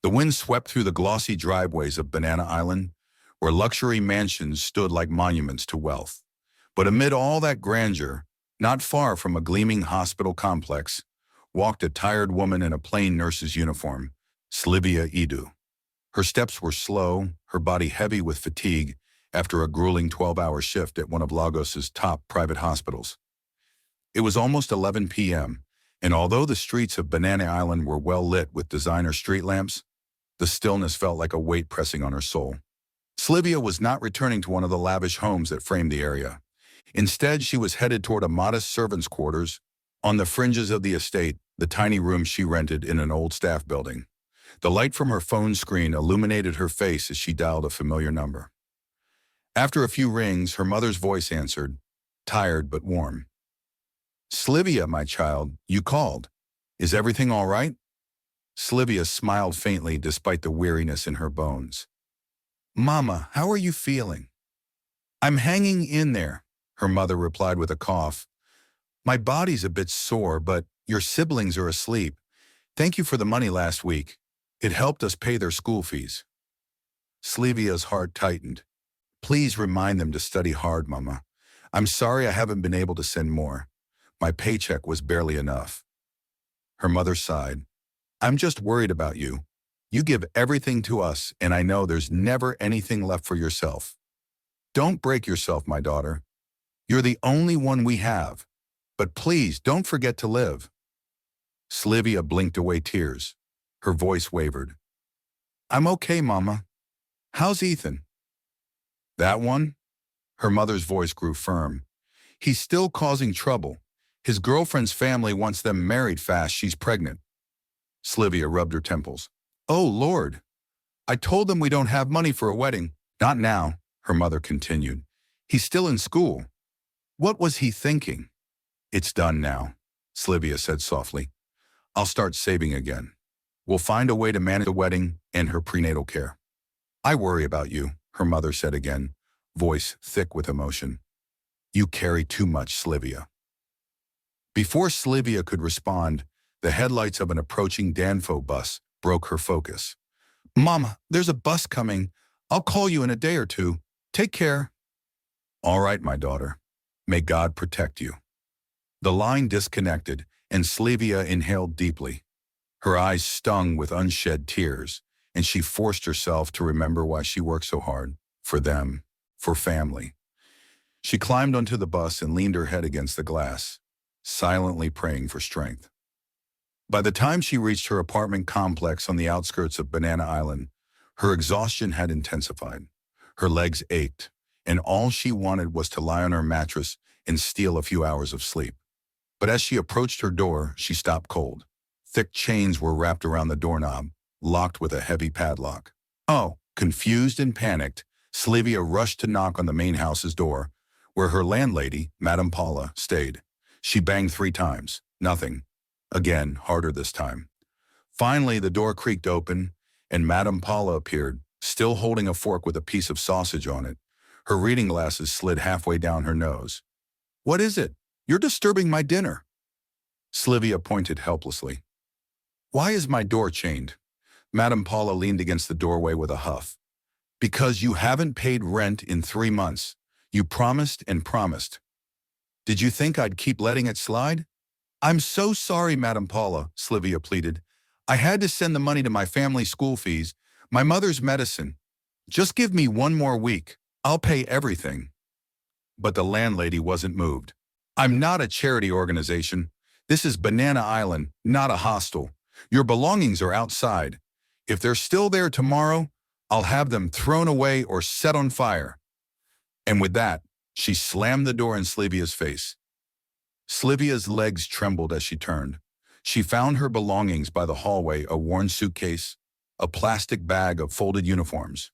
The wind swept through the glossy driveways of Banana Island, where luxury mansions stood like monuments to wealth. But amid all that grandeur, not far from a gleaming hospital complex, walked a tired woman in a plain nurse's uniform, Slyvia Idu. Her steps were slow, her body heavy with fatigue after a grueling 12-hour shift at one of Lagos's top private hospitals. It was almost 11 p.m., and although the streets of Banana Island were well lit with designer street lamps, the stillness felt like a weight pressing on her soul. Slyvia was not returning to one of the lavish homes that framed the area. Instead, she was headed toward a modest servant's quarters on the fringes of the estate, the tiny room she rented in an old staff building. The light from her phone screen illuminated her face as she dialed a familiar number. After a few rings, her mother's voice answered, tired but warm. "Slyvia, my child, you called. Is everything all right?" Slyvia smiled faintly despite the weariness in her bones. "Mama, how are you feeling?" "I'm hanging in there," her mother replied with a cough. "My body's a bit sore, but your siblings are asleep. Thank you for the money last week. It helped us pay their school fees." Slyvia's heart tightened. "Please remind them to study hard, Mama. I'm sorry I haven't been able to send more. My paycheck was barely enough." Her mother sighed. "I'm just worried about you. You give everything to us, and I know there's never anything left for yourself. Don't break yourself, my daughter. You're the only one we have. But please don't forget to live." Slyvia blinked away tears. Her voice wavered. "I'm okay, Mama. How's Ethan?" "That one?" Her mother's voice grew firm. "He's still causing trouble. His girlfriend's family wants them married fast. She's pregnant." Slyvia rubbed her temples. "Oh, Lord. I told them we don't have money for a wedding." "Not now," her mother continued. "He's still in school. What was he thinking?" "It's done now," Slyvia said softly. "I'll start saving again. We'll find a way to manage the wedding and her prenatal care." "I worry about you," her mother said again, voice thick with emotion. "You carry too much, Slyvia." Before Slyvia could respond, the headlights of an approaching Danfo bus broke her focus. "Mama, there's a bus coming. I'll call you in a day or two. Take care." "All right, my daughter. May God protect you." The line disconnected, and Slyvia inhaled deeply. Her eyes stung with unshed tears, and she forced herself to remember why she worked so hard. For them. For family. She climbed onto the bus and leaned her head against the glass, silently praying for strength. By the time she reached her apartment complex on the outskirts of Banana Island, her exhaustion had intensified. Her legs ached, and all she wanted was to lie on her mattress and steal a few hours of sleep. But as she approached her door, she stopped cold. Thick chains were wrapped around the doorknob, locked with a heavy padlock. Oh, confused and panicked, Slyvia rushed to knock on the main house's door, where her landlady, Madame Paula, stayed. She banged 3 times. Nothing. Again, harder this time. Finally, the door creaked open, and Madame Paula appeared, still holding a fork with a piece of sausage on it. Her reading glasses slid halfway down her nose. "What is it? You're disturbing my dinner." Slyvia pointed helplessly. "Why is my door chained?" Madame Paula leaned against the doorway with a huff. "Because you haven't paid rent in 3 months. You promised and promised. Did you think I'd keep letting it slide?" "I'm so sorry, Madame Paula," Slyvia pleaded. "I had to send the money to my family school fees, my mother's medicine. Just give me 1 more week. I'll pay everything." But the landlady wasn't moved. "I'm not a charity organization. This is Banana Island, not a hostel. Your belongings are outside. If they're still there tomorrow, I'll have them thrown away or set on fire." And with that, she slammed the door in Slyvia's face. Slyvia's legs trembled as she turned. She found her belongings by the hallway, a worn suitcase, a plastic bag of folded uniforms,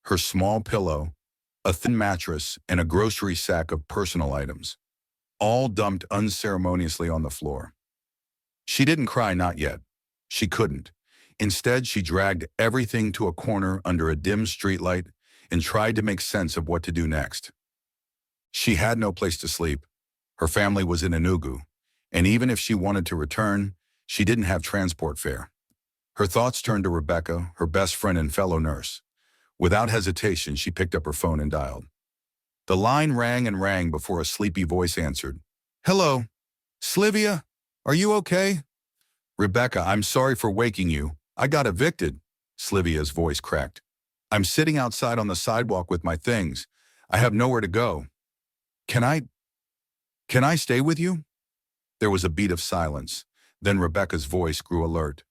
her small pillow, a thin mattress, and a grocery sack of personal items, all dumped unceremoniously on the floor. She didn't cry, not yet. She couldn't. Instead, she dragged everything to a corner under a dim streetlight and tried to make sense of what to do next. She had no place to sleep. Her family was in Enugu, and even if she wanted to return, she didn't have transport fare. Her thoughts turned to Rebecca, her best friend and fellow nurse. Without hesitation, she picked up her phone and dialed. The line rang and rang before a sleepy voice answered. "Hello, Slyvia, are you okay?" "Rebecca, I'm sorry for waking you. I got evicted." Slyvia's voice cracked. "I'm sitting outside on the sidewalk with my things. I have nowhere to go. Can I stay with you?" There was a beat of silence. Then Rebecca's voice grew alert.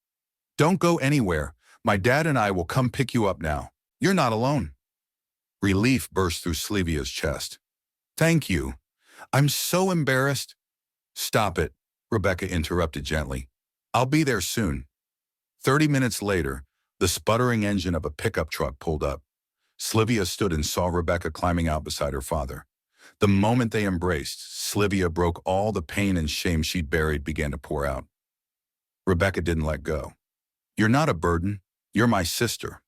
"Don't go anywhere. My dad and I will come pick you up now. You're not alone." Relief burst through Slyvia's chest. "Thank you. I'm so embarrassed." "Stop it," Rebecca interrupted gently. "I'll be there soon." 30 minutes later, the sputtering engine of a pickup truck pulled up. Slyvia stood and saw Rebecca climbing out beside her father. The moment they embraced, Slyvia broke all the pain and shame she'd buried began to pour out. Rebecca didn't let go. "You're not a burden. You're my sister."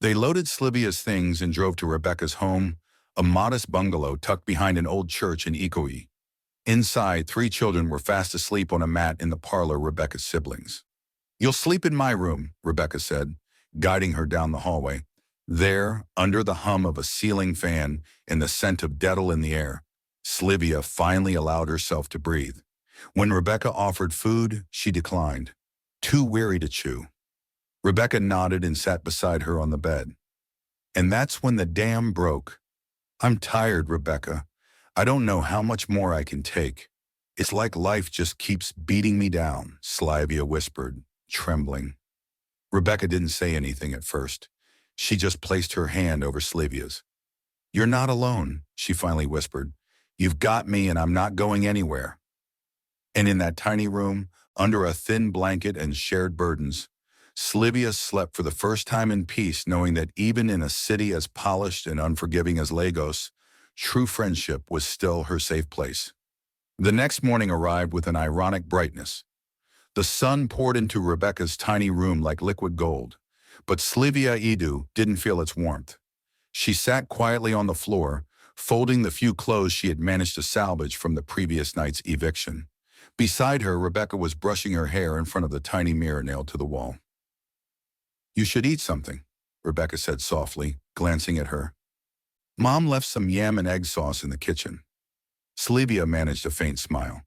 They loaded Slyvia's things and drove to Rebecca's home, a modest bungalow tucked behind an old church in Ikoyi. Inside, 3 children were fast asleep on a mat in the parlor, Rebecca's siblings. "You'll sleep in my room," Rebecca said, guiding her down the hallway. There, under the hum of a ceiling fan and the scent of Dettol in the air, Slyvia finally allowed herself to breathe. When Rebecca offered food, she declined, too weary to chew. Rebecca nodded and sat beside her on the bed. "And that's when the dam broke. I'm tired, Rebecca. I don't know how much more I can take. It's like life just keeps beating me down," Slyvia whispered, trembling. Rebecca didn't say anything at first. She just placed her hand over Slyvia's. "You're not alone," she finally whispered. "You've got me and I'm not going anywhere." And in that tiny room, under a thin blanket and shared burdens, Slyvia slept for the first time in peace, knowing that even in a city as polished and unforgiving as Lagos, true friendship was still her safe place. The next morning arrived with an ironic brightness. The sun poured into Rebecca's tiny room like liquid gold, but Slyvia Idu didn't feel its warmth. She sat quietly on the floor, folding the few clothes she had managed to salvage from the previous night's eviction. Beside her, Rebecca was brushing her hair in front of the tiny mirror nailed to the wall. "You should eat something," Rebecca said softly, glancing at her. "Mom left some yam and egg sauce in the kitchen." Slyvia managed a faint smile.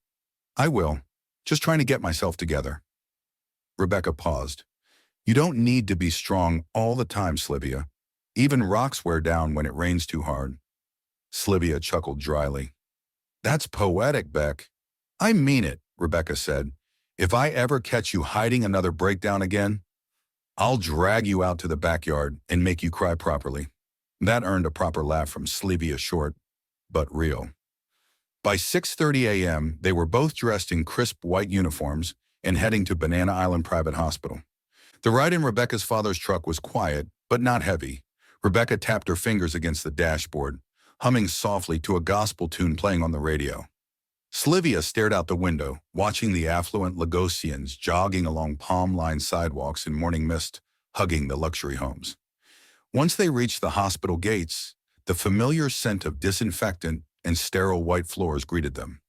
"I will. Just trying to get myself together." Rebecca paused. "You don't need to be strong all the time, Slyvia. Even rocks wear down when it rains too hard." Slyvia chuckled dryly. "That's poetic, Beck." "I mean it," Rebecca said. "If I ever catch you hiding another breakdown again, I'll drag you out to the backyard and make you cry properly." That earned a proper laugh from Slyvia, short, but real. By 6:30 a.m., they were both dressed in crisp white uniforms and heading to Banana Island Private Hospital. The ride in Rebecca's father's truck was quiet, but not heavy. Rebecca tapped her fingers against the dashboard, humming softly to a gospel tune playing on the radio. Slyvia stared out the window, watching the affluent Lagosians jogging along palm-lined sidewalks in morning mist, hugging the luxury homes. Once they reached the hospital gates, the familiar scent of disinfectant and sterile white floors greeted them.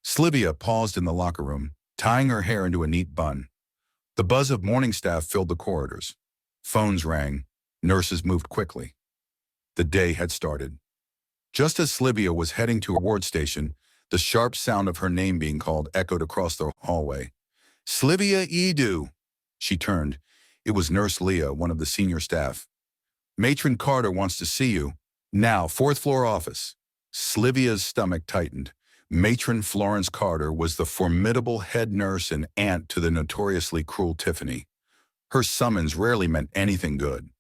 Slyvia paused in the locker room, tying her hair into a neat bun. The buzz of morning staff filled the corridors. Phones rang. Nurses moved quickly. The day had started. Just as Slyvia was heading to a ward station, the sharp sound of her name being called echoed across the hallway. "Slyvia Idu!" She turned. It was Nurse Leah, one of the senior staff. "Matron Carter wants to see you. Now, 4th floor office." Slyvia's stomach tightened. Matron Florence Carter was the formidable head nurse and aunt to the notoriously cruel Tiffany. Her summons rarely meant anything good.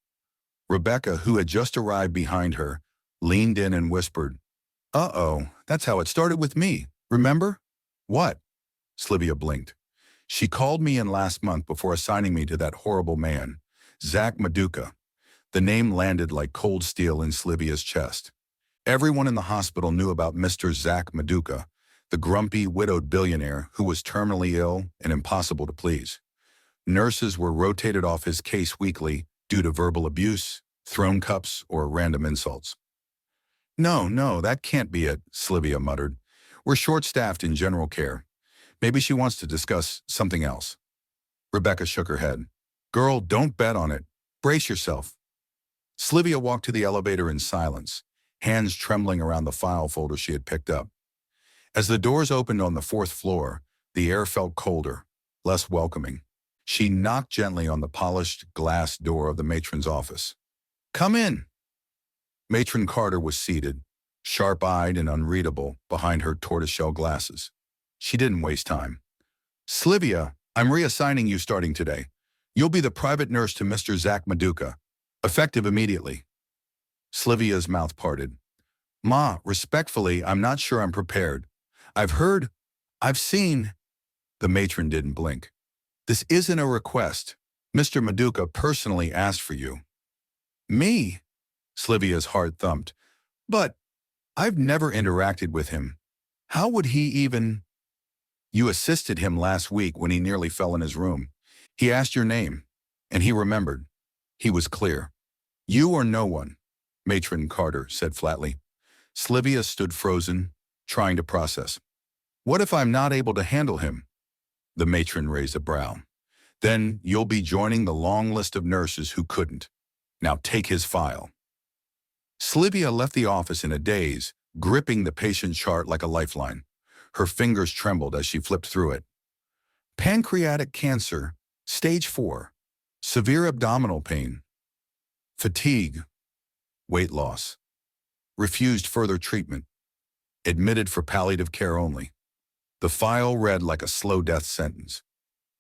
Rebecca, who had just arrived behind her, leaned in and whispered, "Uh-oh, that's how it started with me. Remember?" "What?" Slyvia blinked. "She called me in last month before assigning me to that horrible man, Zack Maduka." The name landed like cold steel in Slyvia's chest. Everyone in the hospital knew about Mr. Zack Maduka, the grumpy, widowed billionaire who was terminally ill and impossible to please. Nurses were rotated off his case weekly due to verbal abuse, thrown cups, or random insults. No, that can't be it," Slyvia muttered. "We're short-staffed in general care. Maybe she wants to discuss something else." Rebecca shook her head. Girl, don't bet on it. Brace yourself. Slyvia walked to the elevator in silence, hands trembling around the file folder she had picked up. As the doors opened on the fourth floor, the air felt colder, less welcoming. She knocked gently on the polished glass door of the matron's office. Come in. Matron Carter was seated, sharp-eyed and unreadable behind her tortoiseshell glasses. She didn't waste time. Slyvia, I'm reassigning you starting today. You'll be the private nurse to Mr. Zack Maduka, effective immediately. Slyvia's mouth parted. Ma, respectfully, I'm not sure I'm prepared. I've seen. The matron didn't blink. This isn't a request. Mr. Maduka personally asked for you. Me? Slyvia's heart thumped. But I've never interacted with him. How would he even? You assisted him last week when he nearly fell in his room. He asked your name, and he remembered. He was clear. You or no one, Matron Carter said flatly. Slyvia stood frozen, trying to process. What if I'm not able to handle him? The matron raised a brow. Then you'll be joining the long list of nurses who couldn't. Now take his file. Slyvia left the office in a daze, gripping the patient chart like a lifeline. Her fingers trembled as she flipped through it. Pancreatic cancer, stage 4, severe abdominal pain, fatigue, weight loss, refused further treatment, admitted for palliative care only. The file read like a slow death sentence.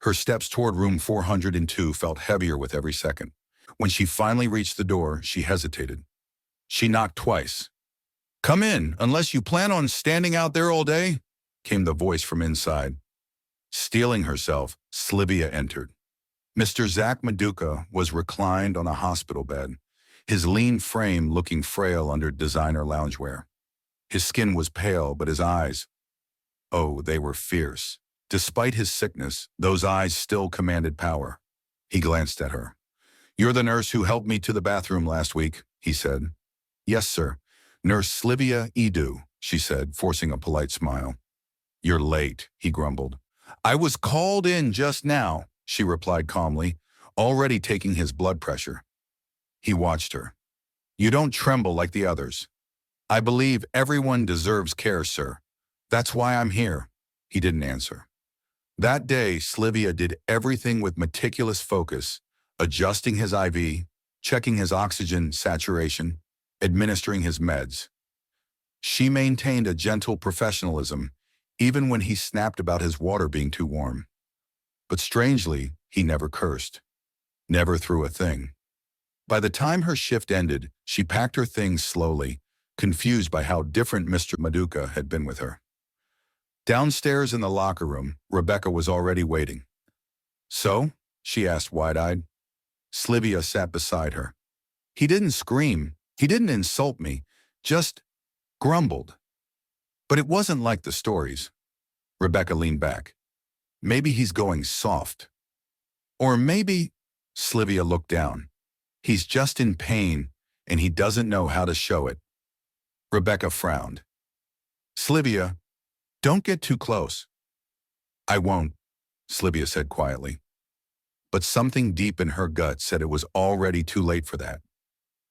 Her steps toward room 402 felt heavier with every second. When she finally reached the door, she hesitated. She knocked twice. Come in, unless you plan on standing out there all day, came the voice from inside. Steeling herself, Slyvia entered. Mr. Zack Maduka was reclined on a hospital bed, his lean frame looking frail under designer loungewear. His skin was pale, but his eyes, oh, they were fierce. Despite his sickness, those eyes still commanded power. He glanced at her. You're the nurse who helped me to the bathroom last week, he said. Yes, sir. Nurse Slyvia Idu, she said, forcing a polite smile. You're late, he grumbled. I was called in just now, she replied calmly, already taking his blood pressure. He watched her. You don't tremble like the others. I believe everyone deserves care, sir. That's why I'm here. He didn't answer. That day, Slyvia did everything with meticulous focus, adjusting his IV, checking his oxygen saturation, administering his meds. She maintained a gentle professionalism, even when he snapped about his water being too warm. But strangely, he never cursed, never threw a thing. By the time her shift ended, she packed her things slowly, confused by how different Mr. Maduka had been with her. Downstairs in the locker room, Rebecca was already waiting. So? She asked wide-eyed. Slyvia sat beside her. He didn't scream. He didn't insult me. Just grumbled. But it wasn't like the stories. Rebecca leaned back. Maybe he's going soft. Or maybe, Slyvia looked down. He's just in pain, and he doesn't know how to show it. Rebecca frowned. Slyvia, don't get too close. I won't, Slyvia said quietly. But something deep in her gut said it was already too late for that.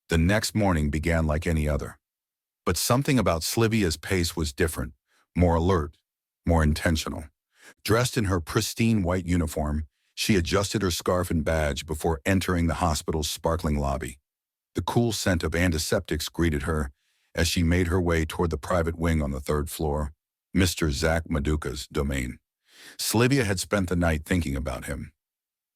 The next morning began like any other. But something about Slyvia's pace was different, more alert, more intentional. Dressed in her pristine white uniform, she adjusted her scarf and badge before entering the hospital's sparkling lobby. The cool scent of antiseptics greeted her as she made her way toward the private wing on the third floor, Mr. Zack Maduka's domain. Slyvia had spent the night thinking about him.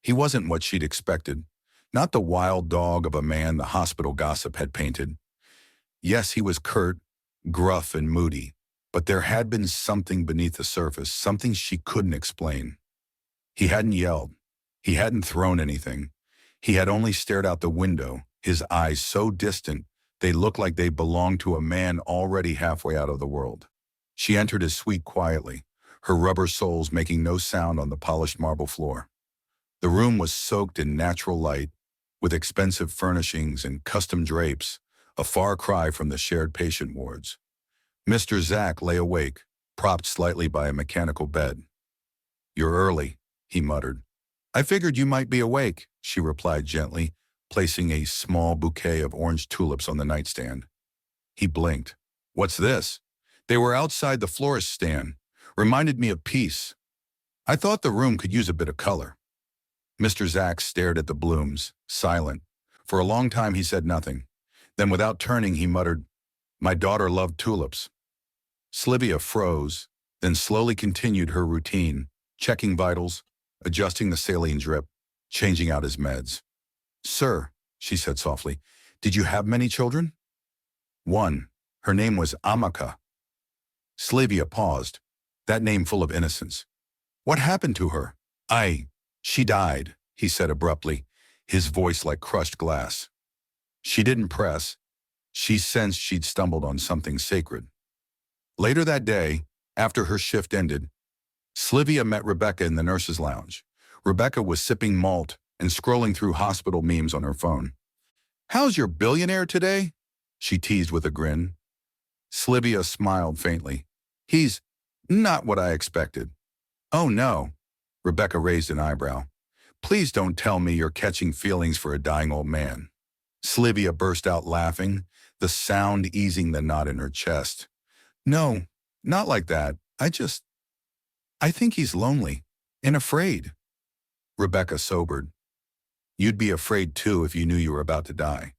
He wasn't what she'd expected, not the wild dog of a man the hospital gossip had painted. Yes, he was curt, gruff, and moody, but there had been something beneath the surface, something she couldn't explain. He hadn't yelled. He hadn't thrown anything. He had only stared out the window, his eyes so distant they looked like they belonged to a man already halfway out of the world. She entered his suite quietly, her rubber soles making no sound on the polished marble floor. The room was soaked in natural light, with expensive furnishings and custom drapes, a far cry from the shared patient wards. Mr. Zack lay awake, propped slightly by a mechanical bed. You're early, he muttered. I figured you might be awake, she replied gently, placing a small bouquet of orange tulips on the nightstand. He blinked. What's this? They were outside the florist's stand. Reminded me of peace. I thought the room could use a bit of color. Mr. Zack stared at the blooms, silent. For a long time he said nothing. Then without turning he muttered, My daughter loved tulips. Slyvia froze, then slowly continued her routine, checking vitals, adjusting the saline drip, changing out his meds. Sir, she said softly, did you have many children? One. Her name was Amaka. Slyvia paused, that name full of innocence. What happened to her? She died, he said abruptly, his voice like crushed glass. She didn't press. She sensed she'd stumbled on something sacred. Later that day, after her shift ended, Slyvia met Rebecca in the nurse's lounge. Rebecca was sipping malt and scrolling through hospital memes on her phone. How's your billionaire today? She teased with a grin. Slyvia smiled faintly. He's not what I expected. Oh no. Rebecca raised an eyebrow. Please don't tell me you're catching feelings for a dying old man. Slyvia burst out laughing, the sound easing the knot in her chest. No, not like that. I think he's lonely and afraid. Rebecca sobered. You'd be afraid too if you knew you were about to die.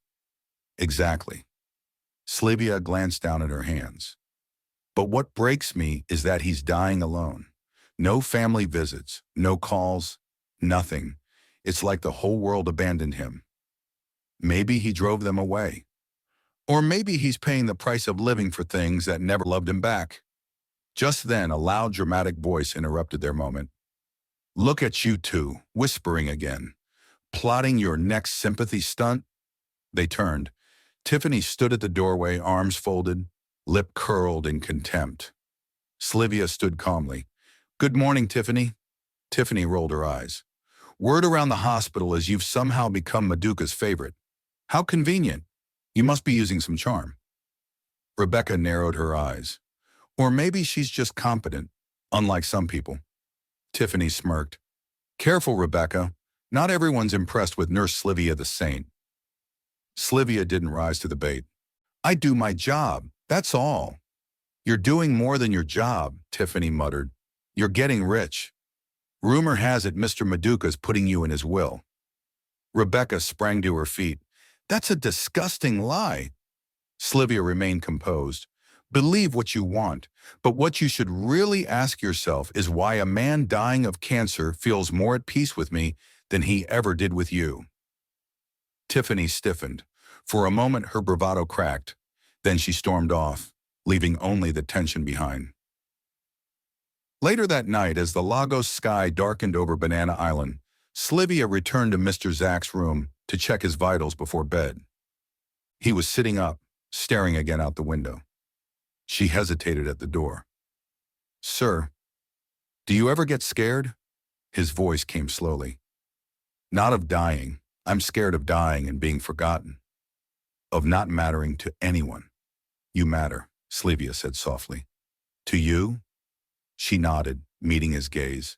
Exactly. Slyvia glanced down at her hands. But what breaks me is that he's dying alone. No family visits, no calls, nothing. It's like the whole world abandoned him. Maybe he drove them away. Or maybe he's paying the price of living for things that never loved him back. Just then, a loud, dramatic voice interrupted their moment. Look at you two, whispering again. Plotting your next sympathy stunt? They turned. Tiffany stood at the doorway, arms folded, lip curled in contempt. Slyvia stood calmly. Good morning, Tiffany. Tiffany rolled her eyes. Word around the hospital is you've somehow become Maduka's favorite. How convenient. You must be using some charm. Rebecca narrowed her eyes. Or maybe she's just competent, unlike some people. Tiffany smirked. Careful, Rebecca. Not everyone's impressed with Nurse Slyvia the Saint. Slyvia didn't rise to the bait. I do my job, that's all. You're doing more than your job, Tiffany muttered. You're getting rich. Rumor has it Mr. Maduka's putting you in his will. Rebecca sprang to her feet. That's a disgusting lie. Slyvia remained composed. Believe what you want, but what you should really ask yourself is why a man dying of cancer feels more at peace with me than he ever did with you. Tiffany stiffened. For a moment, her bravado cracked. Then she stormed off, leaving only the tension behind. Later that night, as the Lagos sky darkened over Banana Island, Slyvia returned to Mr. Zack's room to check his vitals before bed. He was sitting up, staring again out the window. She hesitated at the door. Sir, do you ever get scared? His voice came slowly. Not of dying. I'm scared of dying and being forgotten. Of not mattering to anyone. You matter, Slyvia said softly. To you? She nodded, meeting his gaze.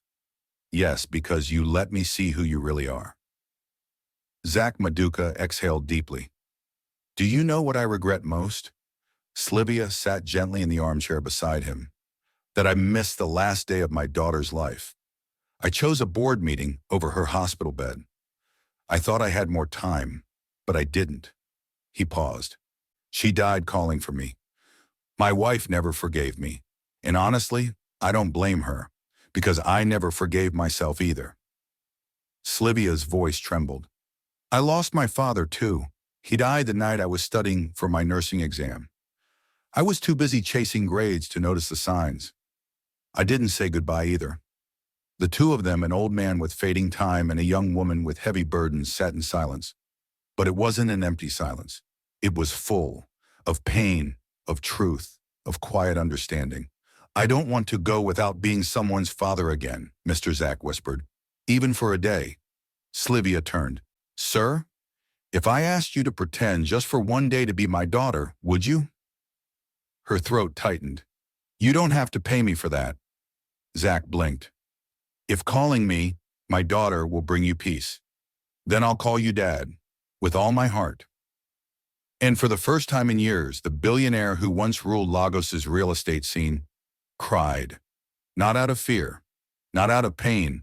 Yes, because you let me see who you really are. Zack Maduka exhaled deeply. Do you know what I regret most? Slyvia sat gently in the armchair beside him. That I missed the last day of my daughter's life. I chose a board meeting over her hospital bed. I thought I had more time, but I didn't. He paused. She died calling for me. My wife never forgave me. And honestly, I don't blame her, because I never forgave myself either. Slyvia's voice trembled. I lost my father too. He died the night I was studying for my nursing exam. I was too busy chasing grades to notice the signs. I didn't say goodbye either. The two of them, an old man with fading time and a young woman with heavy burdens, sat in silence. But it wasn't an empty silence. It was full of pain, of truth, of quiet understanding. I don't want to go without being someone's father again, Mr. Zack whispered. Even for a day. Slyvia turned. Sir, if I asked you to pretend just for one day to be my daughter, would you? Her throat tightened. You don't have to pay me for that. Zack blinked. If calling me My daughter will bring you peace. Then I'll call you Dad, with all my heart." And for the first time in years, the billionaire who once ruled Lagos's real estate scene cried. Not out of fear, not out of pain,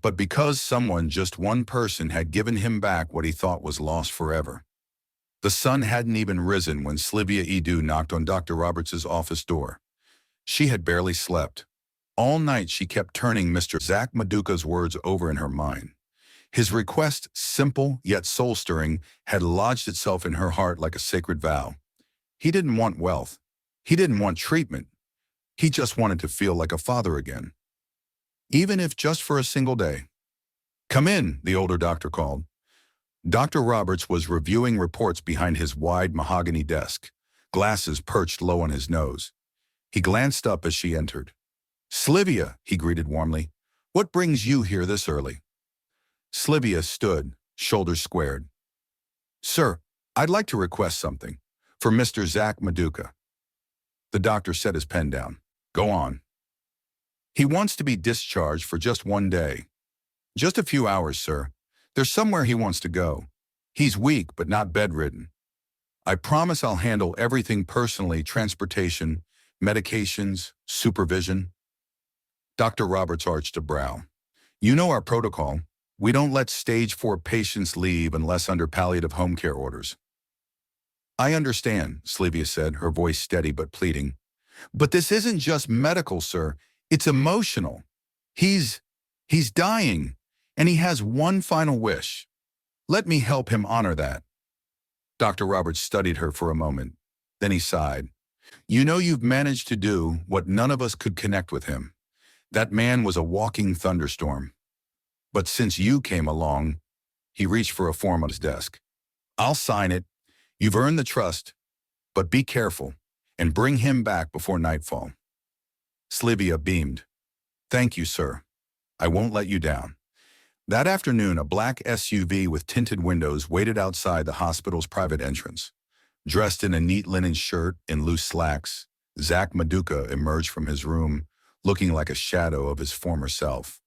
but because someone, just one person, had given him back what he thought was lost forever. The sun hadn't even risen when Slyvia Idu knocked on Dr. Roberts' office door. She had barely slept. All night she kept turning Mr. Zack Maduka's words over in her mind. His request, simple yet soul-stirring, had lodged itself in her heart like a sacred vow. He didn't want wealth. He didn't want treatment. He just wanted to feel like a father again. Even if just for a single day. "Come in," the older doctor called. Dr. Roberts was reviewing reports behind his wide mahogany desk, glasses perched low on his nose. He glanced up as she entered. "Slyvia," he greeted warmly, "what brings you here this early?" Slyvia stood, shoulders squared. "Sir, I'd like to request something. For Mr. Zack Maduka." The doctor set his pen down. "Go on." "He wants to be discharged for just one day. Just a few hours, sir. There's somewhere he wants to go. He's weak, but not bedridden. I promise I'll handle everything personally: transportation, medications, supervision." Dr. Roberts arched a brow. "You know our protocol. We don't let stage 4 patients leave unless under palliative home care orders." "I understand," Slyvia said, her voice steady but pleading. "But this isn't just medical, sir. It's emotional. He's dying, and he has one final wish. Let me help him honor that." Dr. Roberts studied her for a moment. Then he sighed. "You know, you've managed to do what none of us could connect with him. That man was a walking thunderstorm. But since you came along," he reached for a form on his desk. "I'll sign it. You've earned the trust. But be careful, and bring him back before nightfall." Slyvia beamed. "Thank you, sir. I won't let you down." That afternoon, a black SUV with tinted windows waited outside the hospital's private entrance. Dressed in a neat linen shirt and loose slacks, Zack Maduka emerged from his room, looking like a shadow of his former self.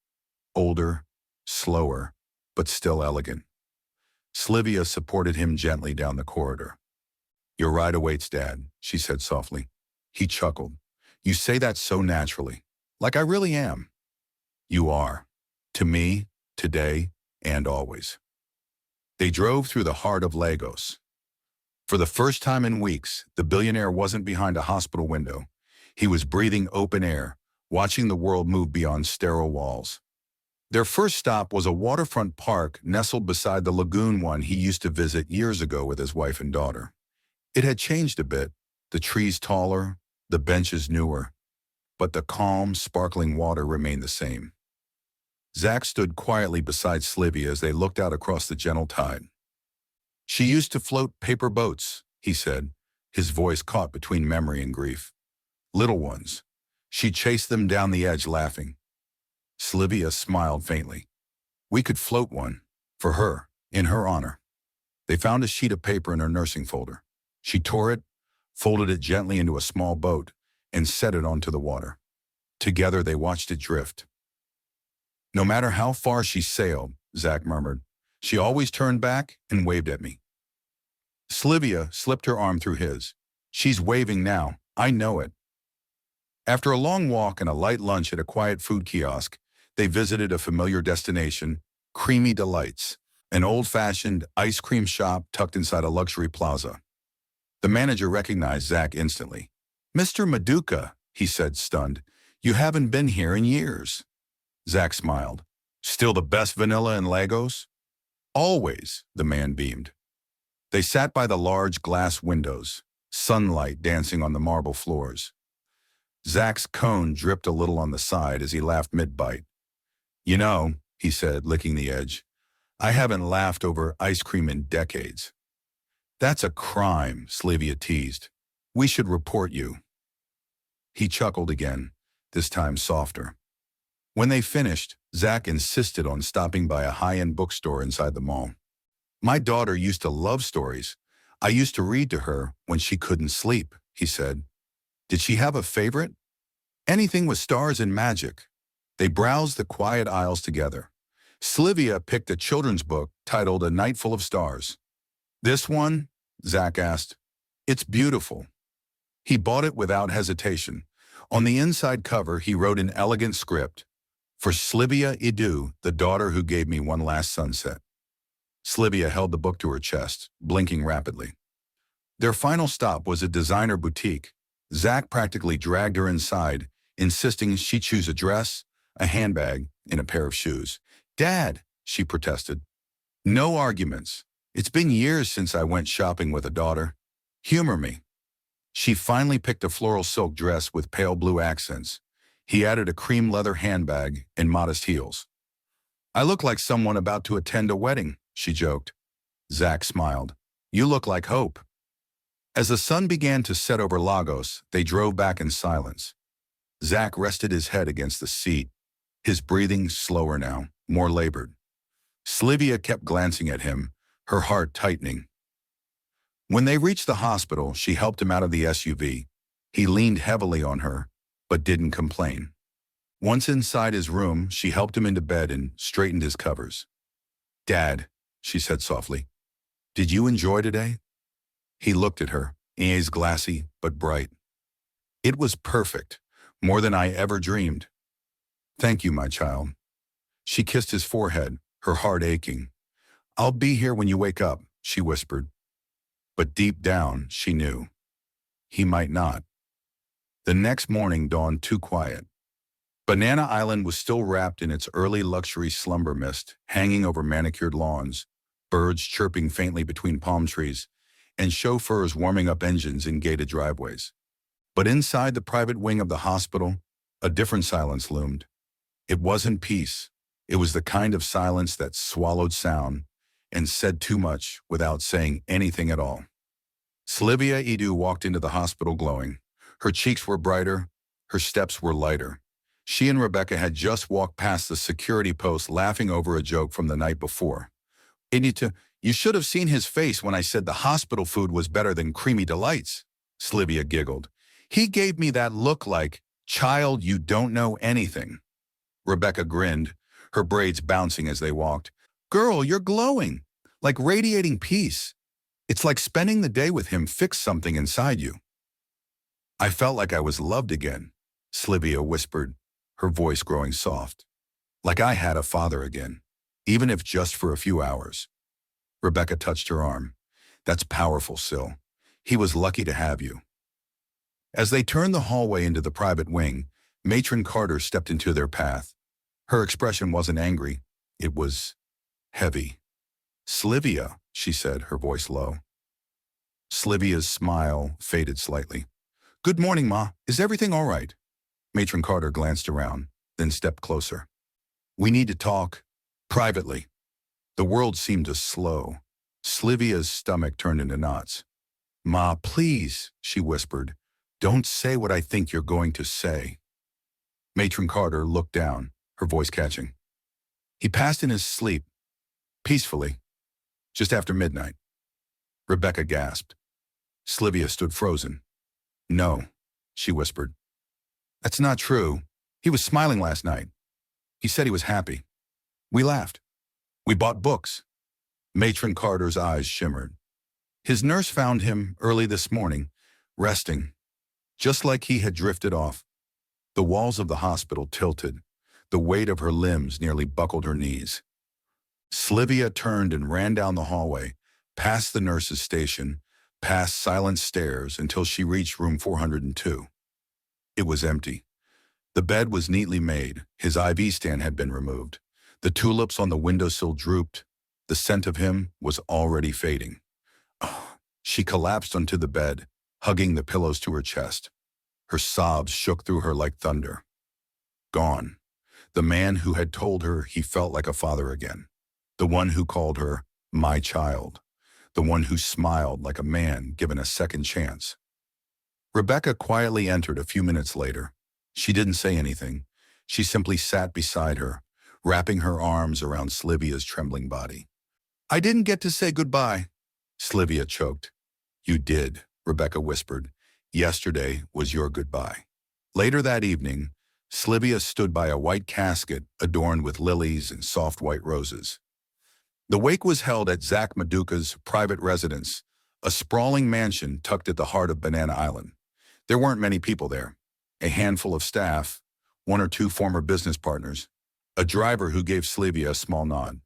Older, slower, but still elegant. Slyvia supported him gently down the corridor. "Your ride awaits, Dad," she said softly. He chuckled. "You say that so naturally, like I really am." "You are. To me, today, and always." They drove through the heart of Lagos. For the first time in weeks, the billionaire wasn't behind a hospital window. He was breathing open air, watching the world move beyond sterile walls. Their first stop was a waterfront park nestled beside the lagoon one he used to visit years ago with his wife and daughter. It had changed a bit, the trees taller, the benches newer, but the calm, sparkling water remained the same. Zack stood quietly beside Slyvia as they looked out across the gentle tide. "She used to float paper boats," he said, his voice caught between memory and grief. "Little ones. She chased them down the edge laughing." Slyvia smiled faintly. "We could float one, for her, in her honor." They found a sheet of paper in her nursing folder. She tore it, folded it gently into a small boat, and set it onto the water. Together they watched it drift. "No matter how far she sailed," Zack murmured, "she always turned back and waved at me." Slyvia slipped her arm through his. "She's waving now. I know it." After a long walk and a light lunch at a quiet food kiosk, they visited a familiar destination, Creamy Delights, an old-fashioned ice cream shop tucked inside a luxury plaza. The manager recognized Zack instantly. "Mr. Maduka," he said, stunned, "you haven't been here in years." Zack smiled. "Still the best vanilla in Lagos?" "Always," the man beamed. They sat by the large glass windows, sunlight dancing on the marble floors. Zack's cone dripped a little on the side as he laughed mid-bite. "You know," he said, licking the edge, "I haven't laughed over ice cream in decades." "That's a crime," Slyvia teased. "We should report you." He chuckled again, this time softer. When they finished, Zack insisted on stopping by a high-end bookstore inside the mall. "My daughter used to love stories. I used to read to her when she couldn't sleep," he said. "Did she have a favorite?" "Anything with stars and magic." They browsed the quiet aisles together. Slyvia picked a children's book titled A Night Full of Stars. "This one?" Zack asked. "It's beautiful." He bought it without hesitation. On the inside cover, he wrote in elegant script, "For Slyvia Idu, the daughter who gave me one last sunset." Slyvia held the book to her chest, blinking rapidly. Their final stop was a designer boutique. Zack practically dragged her inside, insisting she choose a dress, a handbag, and a pair of shoes. "Dad," she protested. "No arguments. It's been years since I went shopping with a daughter. Humor me." She finally picked a floral silk dress with pale blue accents. He added a cream leather handbag and modest heels. "I look like someone about to attend a wedding," she joked. Zack smiled. "You look like hope." As the sun began to set over Lagos, they drove back in silence. Zack rested his head against the seat, his breathing slower now, more labored. Slyvia kept glancing at him, her heart tightening. When they reached the hospital, she helped him out of the SUV. He leaned heavily on her, but didn't complain. Once inside his room, she helped him into bed and straightened his covers. "Dad," she said softly, "did you enjoy today?" He looked at her, eyes glassy but bright. "It was perfect, more than I ever dreamed." "Thank you, my child." She kissed his forehead, her heart aching. "I'll be here when you wake up," she whispered. But deep down, she knew. He might not. The next morning dawned too quiet. Banana Island was still wrapped in its early luxury slumber mist, hanging over manicured lawns, birds chirping faintly between palm trees, and chauffeurs warming up engines in gated driveways. But inside the private wing of the hospital, a different silence loomed. It wasn't peace. It was the kind of silence that swallowed sound and said too much without saying anything at all. Slyvia Idu walked into the hospital glowing. Her cheeks were brighter, her steps were lighter. She and Rebecca had just walked past the security post laughing over a joke from the night before. "You should have seen his face when I said the hospital food was better than Creamy Delights," Slyvia giggled. "He gave me that look like, 'Child, you don't know anything.'" Rebecca grinned, her braids bouncing as they walked. "Girl, you're glowing, like radiating peace. It's like spending the day with him fixed something inside you." "I felt like I was loved again," Slyvia whispered, her voice growing soft. "Like I had a father again, even if just for a few hours." Rebecca touched her arm. "That's powerful, Syl. He was lucky to have you." As they turned the hallway into the private wing, Matron Carter stepped into their path. Her expression wasn't angry. It was heavy. "Slyvia," she said, her voice low. Slyvia's smile faded slightly. "Good morning, Ma. Is everything all right?" Matron Carter glanced around, then stepped closer. "We need to talk. Privately." The world seemed to slow. Slyvia's stomach turned into knots. "Ma, please," she whispered. "Don't say what I think you're going to say." Matron Carter looked down, her voice catching. "He passed in his sleep, peacefully, just after midnight." Rebecca gasped. Slyvia stood frozen. "No," she whispered. "That's not true. He was smiling last night. He said he was happy. We laughed. We bought books." Matron Carter's eyes shimmered. "His nurse found him early this morning, resting, just like he had drifted off." The walls of the hospital tilted. The weight of her limbs nearly buckled her knees. Slyvia turned and ran down the hallway, past the nurse's station, past silent stairs until she reached room 402. It was empty. The bed was neatly made. His IV stand had been removed. The tulips on the windowsill drooped. The scent of him was already fading. Oh, she collapsed onto the bed, hugging the pillows to her chest. Her sobs shook through her like thunder. Gone. The man who had told her he felt like a father again. The one who called her my child. The one who smiled like a man given a second chance. Rebecca quietly entered a few minutes later. She didn't say anything. She simply sat beside her, wrapping her arms around Slyvia's trembling body. "I didn't get to say goodbye," Slyvia choked. "You did," Rebecca whispered. "Yesterday was your goodbye." Later that evening, Slyvia stood by a white casket adorned with lilies and soft white roses. The wake was held at Zack Maduka's private residence, a sprawling mansion tucked at the heart of Banana Island. There weren't many people there. A handful of staff, one or two former business partners, a driver who gave Slyvia a small nod.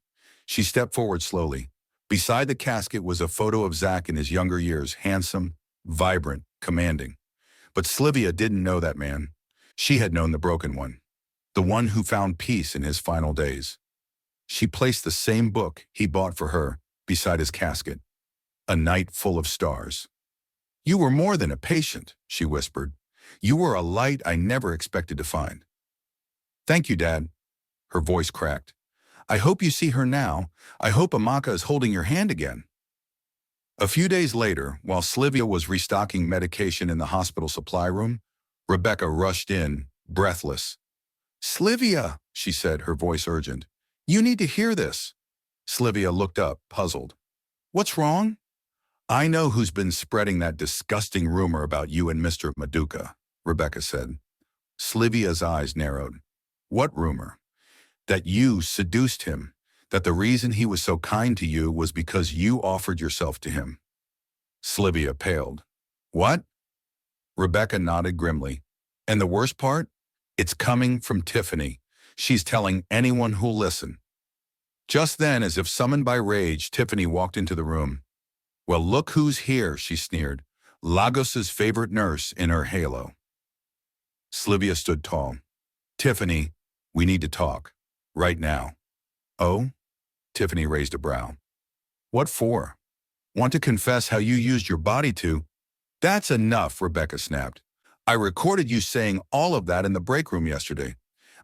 She stepped forward slowly. Beside the casket was a photo of Zack in his younger years, handsome, vibrant, commanding. But Slyvia didn't know that man. She had known the broken one, the one who found peace in his final days. She placed the same book he bought for her beside his casket, A Night Full of Stars. "You were more than a patient," she whispered. "You were a light I never expected to find." "Thank you, Dad." Her voice cracked. "I hope you see her now. I hope Amaka is holding your hand again." A few days later, while Slyvia was restocking medication in the hospital supply room, Rebecca rushed in, breathless. "Slyvia," she said, her voice urgent. "You need to hear this." Slyvia looked up, puzzled. "What's wrong?" "I know who's been spreading that disgusting rumor about you and Mr. Maduka," Rebecca said. Slyvia's eyes narrowed. "What rumor?" "That you seduced him, that the reason he was so kind to you was because you offered yourself to him." Slyvia paled. "What?" Rebecca nodded grimly. "And the worst part? It's coming from Tiffany. She's telling anyone who'll listen." Just then, as if summoned by rage, Tiffany walked into the room. "Well, look who's here," she sneered. "Lagos's favorite nurse in her halo." Slyvia stood tall. "Tiffany, we need to talk. Right now." "Oh?" Tiffany raised a brow. "What for? Want to confess how you used your body to—" "That's enough," Rebecca snapped. "I recorded you saying all of that in the break room yesterday.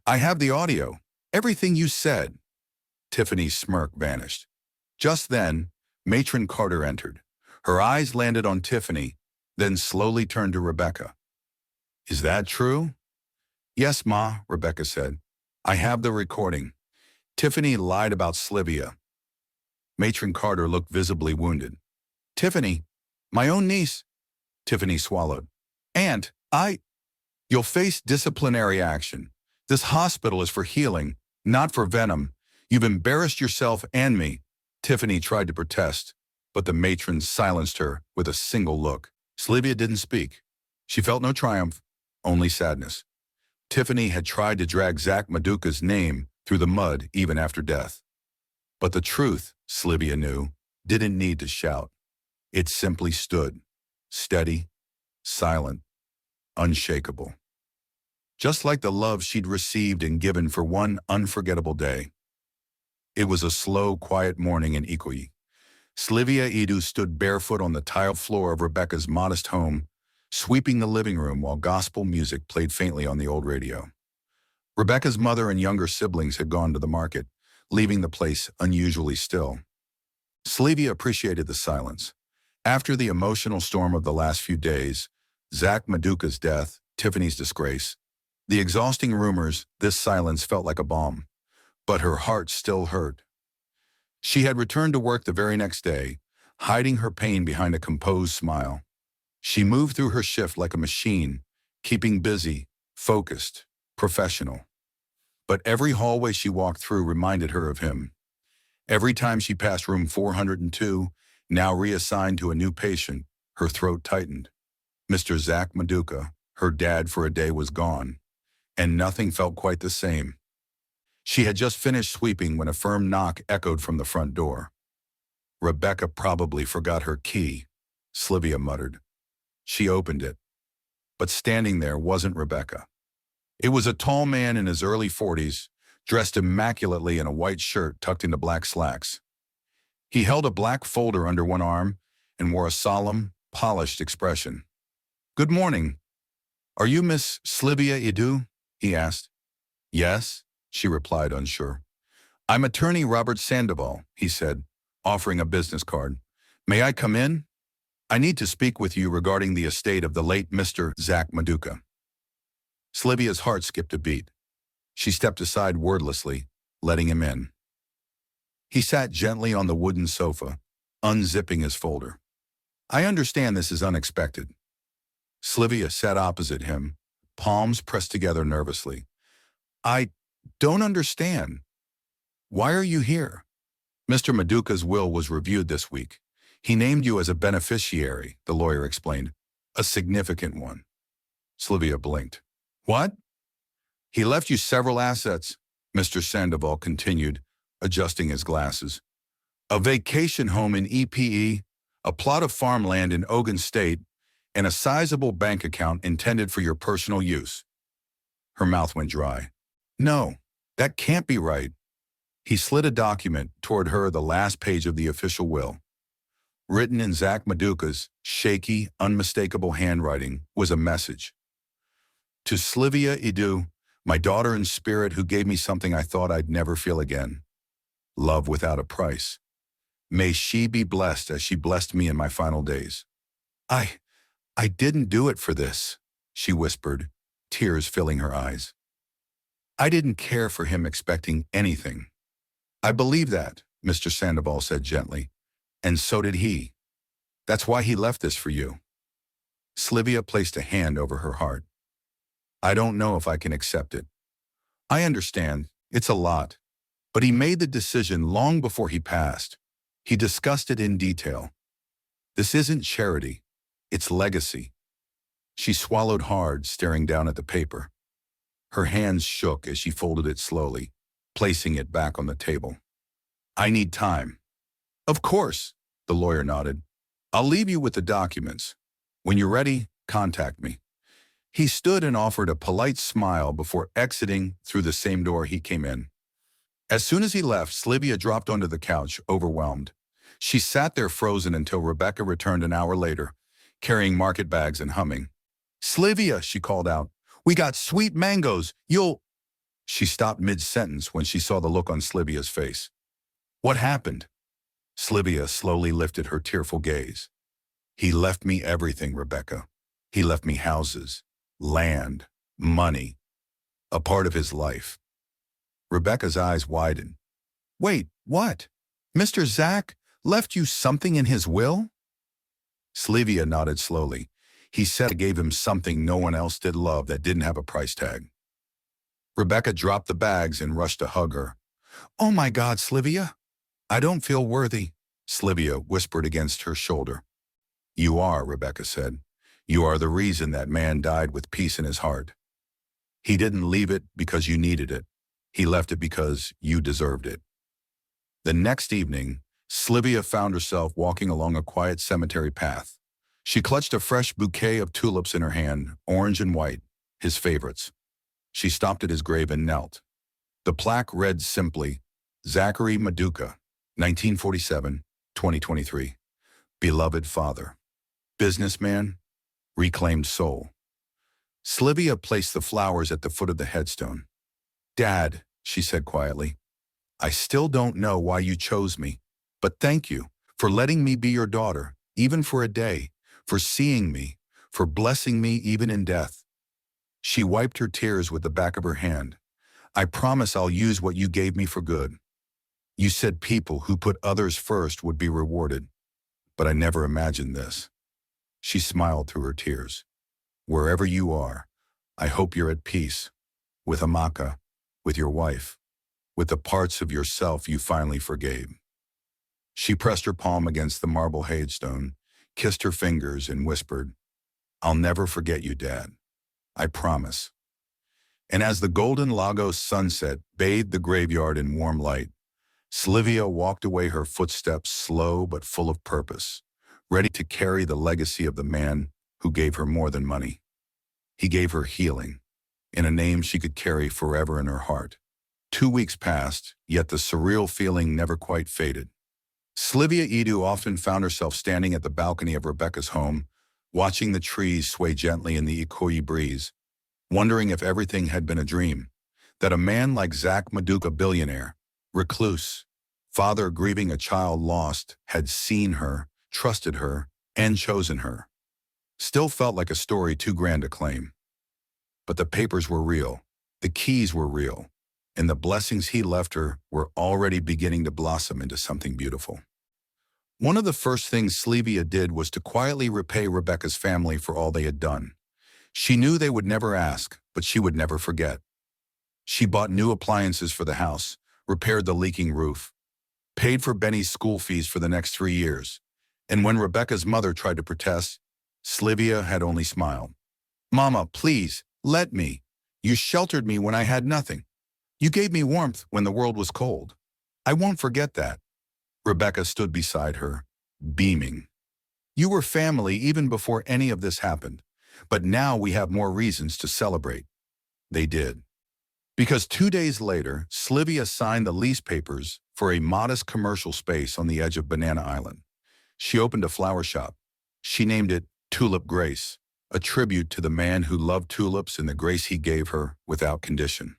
I have the audio. Everything you said." Tiffany's smirk vanished. Just then, Matron Carter entered. Her eyes landed on Tiffany, then slowly turned to Rebecca. "Is that true?" "Yes, Ma," Rebecca said. "I have the recording. Tiffany lied about Slyvia." Matron Carter looked visibly wounded. "Tiffany, my own niece." Tiffany swallowed. "Aunt, you'll face disciplinary action. This hospital is for healing, not for venom. You've embarrassed yourself and me." Tiffany tried to protest, but the matron silenced her with a single look. Slyvia didn't speak. She felt no triumph, only sadness. Tiffany had tried to drag Zack Maduka's name through the mud even after death. But the truth, Slyvia knew, didn't need to shout. It simply stood, steady, silent, unshakable. Just like the love she'd received and given for one unforgettable day. It was a slow, quiet morning in Ikoyi. Slyvia Idu stood barefoot on the tiled floor of Rebecca's modest home, sweeping the living room while gospel music played faintly on the old radio. Rebecca's mother and younger siblings had gone to the market, leaving the place unusually still. Slyvia appreciated the silence. After the emotional storm of the last few days, Zack Maduka's death, Tiffany's disgrace, the exhausting rumors, this silence felt like a balm. But her heart still hurt. She had returned to work the very next day, hiding her pain behind a composed smile. She moved through her shift like a machine, keeping busy, focused, professional. But every hallway she walked through reminded her of him. Every time she passed room 402, now reassigned to a new patient, her throat tightened. Mr. Zack Maduka, her dad for a day, was gone, and nothing felt quite the same. She had just finished sweeping when a firm knock echoed from the front door. "Rebecca probably forgot her key," Slyvia muttered. She opened it. But standing there wasn't Rebecca. It was a tall man in his early 40s, dressed immaculately in a white shirt tucked into black slacks. He held a black folder under one arm and wore a solemn, polished expression. "Good morning. Are you Miss Slyvia Idu?" he asked. "Yes," she replied, unsure. "I'm attorney Robert Sandoval," he said, offering a business card. "May I come in? I need to speak with you regarding the estate of the late Mr. Zack Maduka." Slyvia's heart skipped a beat. She stepped aside wordlessly, letting him in. He sat gently on the wooden sofa, unzipping his folder. "I understand this is unexpected." Slyvia sat opposite him, palms pressed together nervously. I don't understand. Why are you here? Mr. Maduka's will was reviewed this week. He named you as a beneficiary, the lawyer explained. A significant one. Slyvia blinked. What? He left you several assets, Mr. Sandoval continued, adjusting his glasses. A vacation home in EPE, a plot of farmland in Ogun State, and a sizable bank account intended for your personal use. Her mouth went dry. No, that can't be right. He slid a document toward her, the last page of the official will. Written in Zack Maduka's shaky, unmistakable handwriting was a message. To Slyvia Idu, my daughter in spirit who gave me something I thought I'd never feel again. Love without a price. May she be blessed as she blessed me in my final days. I didn't do it for this, she whispered, tears filling her eyes. I didn't care for him expecting anything. I believe that, Mr. Sandoval said gently, and so did he. That's why he left this for you. Slyvia placed a hand over her heart. I don't know if I can accept it. I understand, it's a lot, but he made the decision long before he passed. He discussed it in detail. This isn't charity, it's legacy. She swallowed hard, staring down at the paper. Her hands shook as she folded it slowly, placing it back on the table. I need time. Of course, the lawyer nodded. I'll leave you with the documents. When you're ready, contact me. He stood and offered a polite smile before exiting through the same door he came in. As soon as he left, Slyvia dropped onto the couch, overwhelmed. She sat there frozen until Rebecca returned an hour later, carrying market bags and humming. Slyvia, she called out, we got sweet mangoes. She stopped mid-sentence when she saw the look on Slyvia's face. What happened? Slyvia slowly lifted her tearful gaze. He left me everything, Rebecca. He left me houses, land, money, a part of his life. Rebecca's eyes widened. Wait, what? Mr. Zack left you something in his will? Slyvia nodded slowly. He said it gave him something no one else did love that didn't have a price tag. Rebecca dropped the bags and rushed to hug her. Oh my God, Slyvia. I don't feel worthy, Slyvia whispered against her shoulder. You are, Rebecca said. You are the reason that man died with peace in his heart. He didn't leave it because you needed it. He left it because you deserved it. The next evening, Slyvia found herself walking along a quiet cemetery path. She clutched a fresh bouquet of tulips in her hand, orange and white, his favorites. She stopped at his grave and knelt. The plaque read simply, Zachary Maduka, 1947-2023. Beloved father. Businessman. Reclaimed soul. Slyvia placed the flowers at the foot of the headstone. Dad, she said quietly, I still don't know why you chose me, but thank you for letting me be your daughter, even for a day, for seeing me, for blessing me even in death. She wiped her tears with the back of her hand. I promise I'll use what you gave me for good. You said people who put others first would be rewarded, but I never imagined this. She smiled through her tears. Wherever you are, I hope you're at peace, with Amaka, with your wife, with the parts of yourself you finally forgave. She pressed her palm against the marble headstone, kissed her fingers, and whispered, I'll never forget you, Dad. I promise. And as the golden Lagos sunset bathed the graveyard in warm light, Slyvia walked away, her footsteps slow but full of purpose, ready to carry the legacy of the man who gave her more than money. He gave her healing, in a name she could carry forever in her heart. 2 weeks passed, yet the surreal feeling never quite faded. Slyvia Idu often found herself standing at the balcony of Rebecca's home, watching the trees sway gently in the Ikoyi breeze, wondering if everything had been a dream, that a man like Zack Maduka, billionaire, recluse, father grieving a child lost, had seen her, trusted her, and chosen her. Still felt like a story too grand to claim. But the papers were real, the keys were real, and the blessings he left her were already beginning to blossom into something beautiful. One of the first things Slyvia did was to quietly repay Rebecca's family for all they had done. She knew they would never ask, but she would never forget. She bought new appliances for the house, repaired the leaking roof, paid for Benny's school fees for the next 3 years. And when Rebecca's mother tried to protest, Slyvia had only smiled. "Mama, please, let me. You sheltered me when I had nothing. You gave me warmth when the world was cold. I won't forget that." Rebecca stood beside her, beaming. "You were family even before any of this happened, but now we have more reasons to celebrate." They did. Because 2 days later, Slyvia signed the lease papers for a modest commercial space on the edge of Banana Island. She opened a flower shop. She named it Tulip Grace, a tribute to the man who loved tulips and the grace he gave her without condition.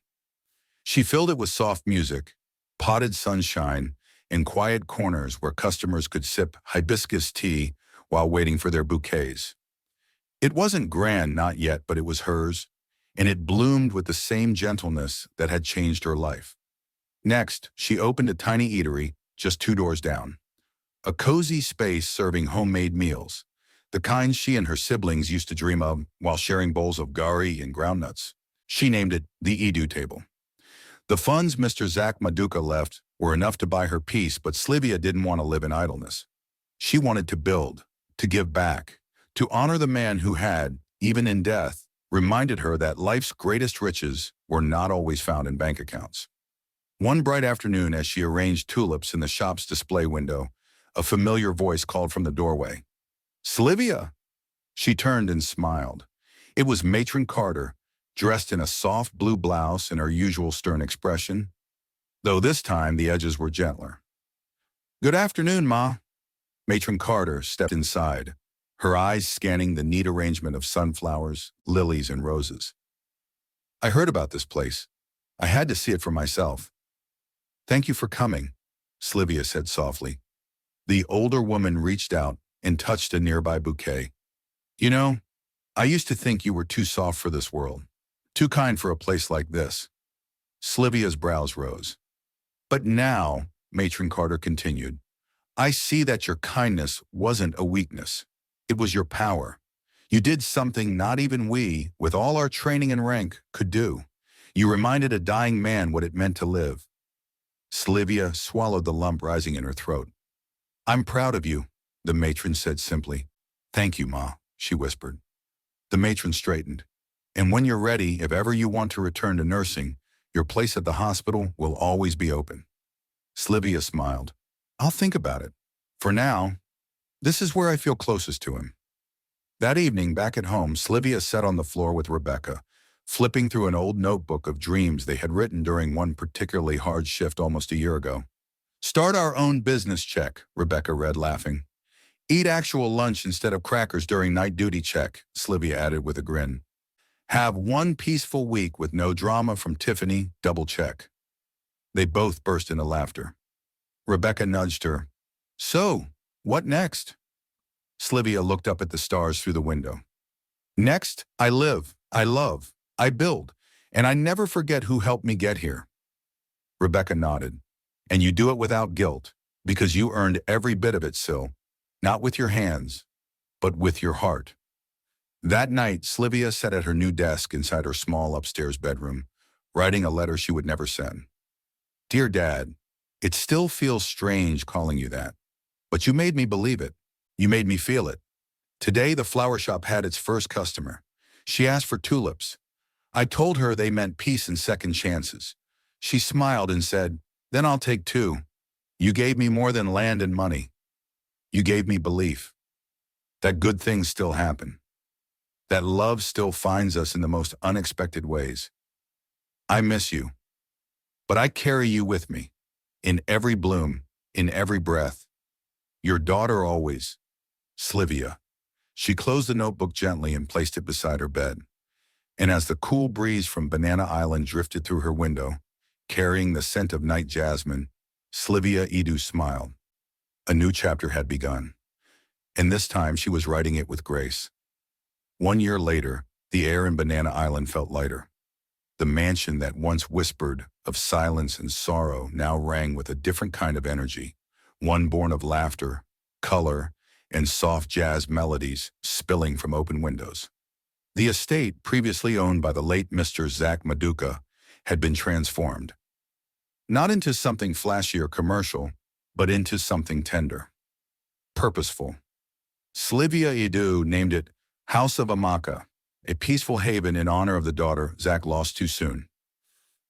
She filled it with soft music, potted sunshine, and quiet corners where customers could sip hibiscus tea while waiting for their bouquets. It wasn't grand, not yet, but it was hers, and it bloomed with the same gentleness that had changed her life. Next, she opened a tiny eatery just 2 doors down. A cozy space serving homemade meals, the kind she and her siblings used to dream of while sharing bowls of gari and groundnuts. She named it the Idu table. The funds Mr. Zack Maduka left were enough to buy her peace, but Slyvia didn't want to live in idleness. She wanted to build, to give back, to honor the man who had, even in death, reminded her that life's greatest riches were not always found in bank accounts. One bright afternoon, as she arranged tulips in the shop's display window, a familiar voice called from the doorway. "Slyvia!" She turned and smiled. It was Matron Carter, dressed in a soft blue blouse and her usual stern expression, though this time the edges were gentler. "Good afternoon, Ma." Matron Carter stepped inside, her eyes scanning the neat arrangement of sunflowers, lilies, and roses. "I heard about this place. I had to see it for myself." "Thank you for coming," Slyvia said softly. The older woman reached out and touched a nearby bouquet. "You know, I used to think you were too soft for this world, too kind for a place like this." Slyvia's brows rose. "But now," Matron Carter continued, "I see that your kindness wasn't a weakness. It was your power. You did something not even we, with all our training and rank, could do. You reminded a dying man what it meant to live." Slyvia swallowed the lump rising in her throat. "I'm proud of you," the matron said simply. "Thank you, Ma," she whispered. The matron straightened. "And when you're ready, if ever you want to return to nursing, your place at the hospital will always be open." Slyvia smiled. "I'll think about it. For now, this is where I feel closest to him." That evening, back at home, Slyvia sat on the floor with Rebecca, flipping through an old notebook of dreams they had written during one particularly hard shift almost a year ago. "Start our own business check," Rebecca read, laughing. "Eat actual lunch instead of crackers during night duty check," Slyvia added with a grin. "Have one peaceful week with no drama from Tiffany, double check." They both burst into laughter. Rebecca nudged her. "So, what next?" Slyvia looked up at the stars through the window. "Next, I live, I love, I build, and I never forget who helped me get here." Rebecca nodded. "And you do it without guilt, because you earned every bit of it, Syl. Not with your hands, but with your heart." That night, Slyvia sat at her new desk inside her small upstairs bedroom, writing a letter she would never send. "Dear Dad, it still feels strange calling you that, but you made me believe it. You made me feel it. Today, the flower shop had its first customer. She asked for tulips. I told her they meant peace and second chances. She smiled and said, 'Then I'll take 2. You gave me more than land and money. You gave me belief that good things still happen, that love still finds us in the most unexpected ways. I miss you, but I carry you with me, in every bloom, in every breath. Your daughter always, Slyvia." She closed the notebook gently and placed it beside her bed. And as the cool breeze from Banana Island drifted through her window, carrying the scent of night jasmine, Slyvia Idu smiled. A new chapter had begun, and this time she was writing it with grace. 1 year later, the air in Banana Island felt lighter. The mansion that once whispered of silence and sorrow now rang with a different kind of energy, one born of laughter, color, and soft jazz melodies spilling from open windows. The estate, previously owned by the late Mr. Zack Maduka, had been transformed. Not into something flashy or commercial, but into something tender, purposeful. Slyvia Idu named it House of Amaka, a peaceful haven in honor of the daughter Zack lost too soon.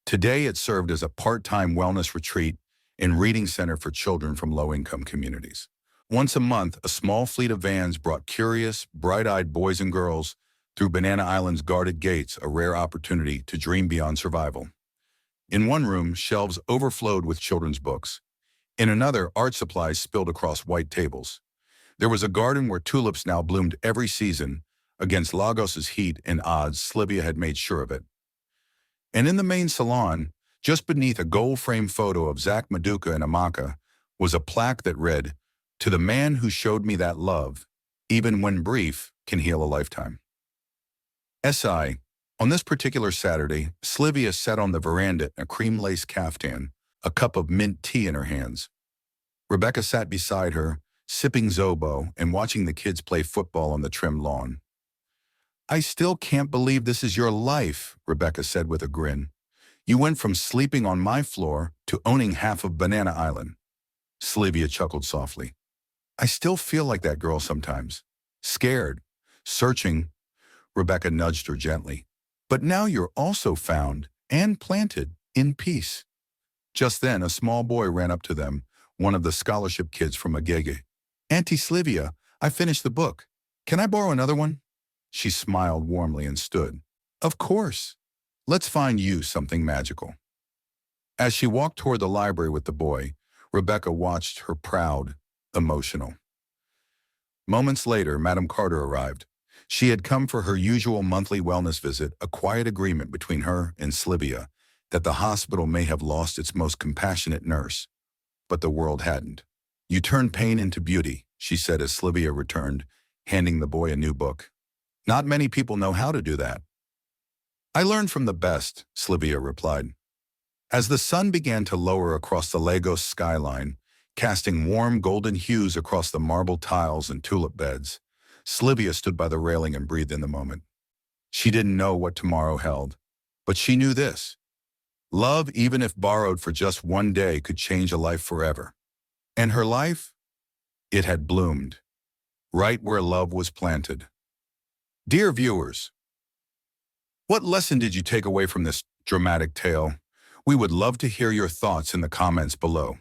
Today it served as a part-time wellness retreat and reading center for children from low-income communities. Once a month, a small fleet of vans brought curious, bright-eyed boys and girls through Banana Island's guarded gates, a rare opportunity to dream beyond survival. In one room, shelves overflowed with children's books. In another, art supplies spilled across white tables. There was a garden where tulips now bloomed every season. Against Lagos's heat and odds, Slyvia had made sure of it. And in the main salon, just beneath a gold-framed photo of Zack Maduka and Amaka, was a plaque that read, "To the man who showed me that love, even when brief, can heal a lifetime." S.I. On this particular Saturday, Slyvia sat on the veranda in a cream-lace caftan, a cup of mint tea in her hands. Rebecca sat beside her, sipping Zobo and watching the kids play football on the trimmed lawn. "I still can't believe this is your life," Rebecca said with a grin. "You went from sleeping on my floor to owning half of Banana Island." Slyvia chuckled softly. "I still feel like that girl sometimes. Scared, searching." Rebecca nudged her gently. "But now you're also found and planted in peace." Just then, a small boy ran up to them, one of the scholarship kids from Agege. "Auntie Slyvia, I finished the book. Can I borrow another one?" She smiled warmly and stood. "Of course. Let's find you something magical." As she walked toward the library with the boy, Rebecca watched her proud, emotional. Moments later, Madame Carter arrived. She had come for her usual monthly wellness visit, a quiet agreement between her and Slyvia that the hospital may have lost its most compassionate nurse, but the world hadn't. "You turned pain into beauty," she said as Slyvia returned, handing the boy a new book. "Not many people know how to do that." "I learned from the best," Slyvia replied. As the sun began to lower across the Lagos skyline, casting warm golden hues across the marble tiles and tulip beds, Slyvia stood by the railing and breathed in the moment. She didn't know what tomorrow held, but she knew this. Love, even if borrowed for just one day, could change a life forever. And her life? It had bloomed, right where love was planted. Dear viewers, what lesson did you take away from this dramatic tale? We would love to hear your thoughts in the comments below.